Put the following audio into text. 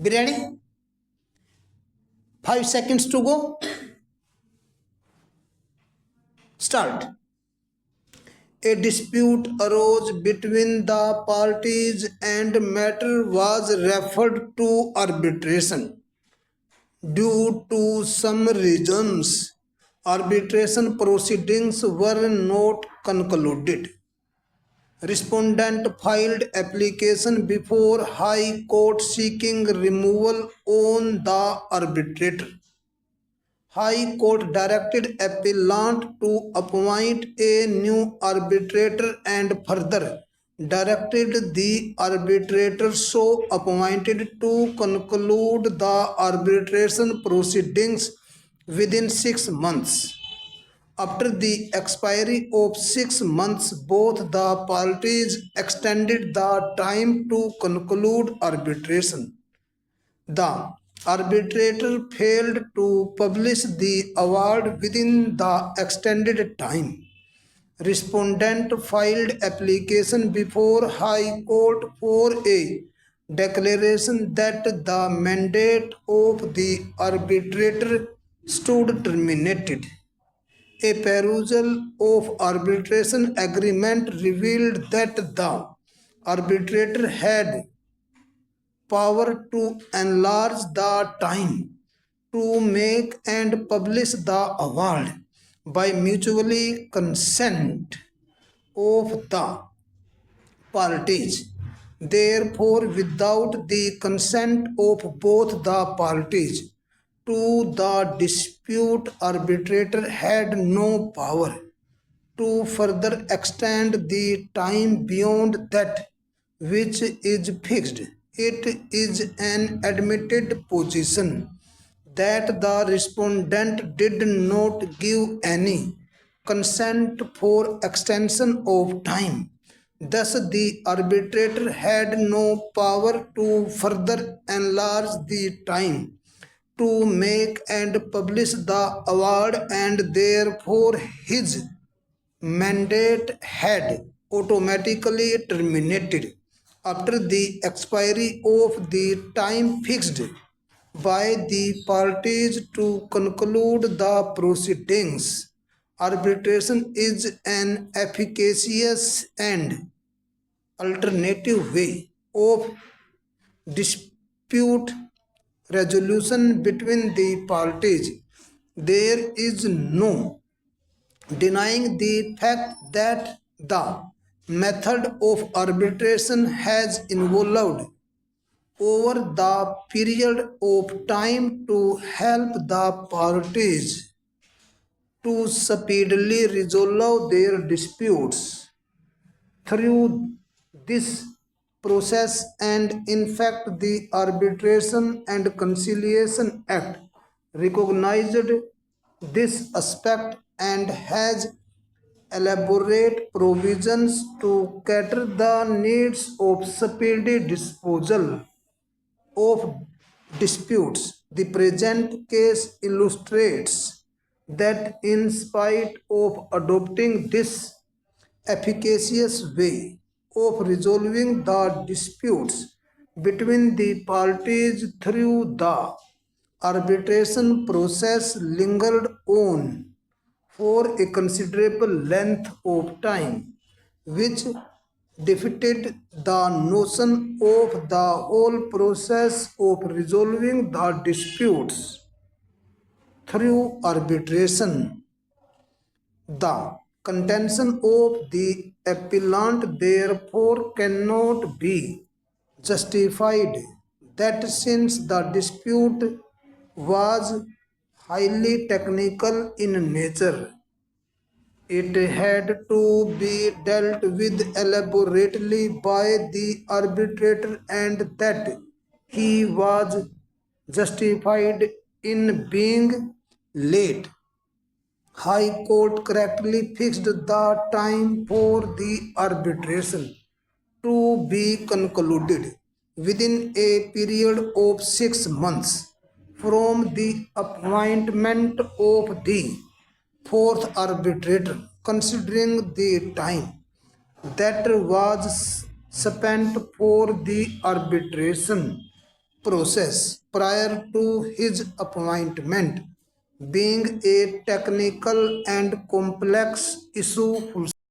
Be ready? 5 seconds to go. Start. A dispute arose between the parties and matter was referred to arbitration. Due to some reasons, arbitration proceedings were not concluded. Respondent filed application before High Court seeking removal on the arbitrator. High Court directed appellant to appoint a new arbitrator and further directed the arbitrator so appointed to conclude the arbitration proceedings within 6 months. After the expiry of 6 months, both the parties extended the time to conclude arbitration. The arbitrator failed to publish the award within the extended time. Respondent filed application before High Court for a declaration that the mandate of the arbitrator stood terminated. A perusal of arbitration agreement revealed that the arbitrator had power to enlarge the time to make and publish the award by mutually consent of the parties. Therefore, without the consent of both the parties to the dispute, arbitrator had no power to further extend the time beyond that which is fixed. It is an admitted position that the respondent did not give any consent for extension of time. Thus, the arbitrator had no power to further enlarge the time to make and publish the award, and therefore his mandate had automatically terminated after the expiry of the time fixed by the parties to conclude the proceedings. Arbitration is an efficacious and alternative way of dispute resolution between the parties. There is no denying the fact that the method of arbitration has evolved over the period of time to help the parties to speedily resolve their disputes. Through this process, and in fact, the Arbitration and Conciliation Act recognized this aspect and has elaborate provisions to cater the needs of speedy disposal of disputes. The present case illustrates that in spite of adopting this efficacious way of resolving the disputes between the parties through the arbitration process lingered on for a considerable length of time, which defeated the notion of the whole process of resolving the disputes through arbitration. The contention of the appellant therefore cannot be justified that since the dispute was highly technical in nature, it had to be dealt with elaborately by the arbitrator, and that he was justified in being late. High Court correctly fixed the time for the arbitration to be concluded within a period of 6 months from the appointment of the fourth arbitrator, considering the time that was spent for the arbitration process prior to his appointment, being a technical and complex issue.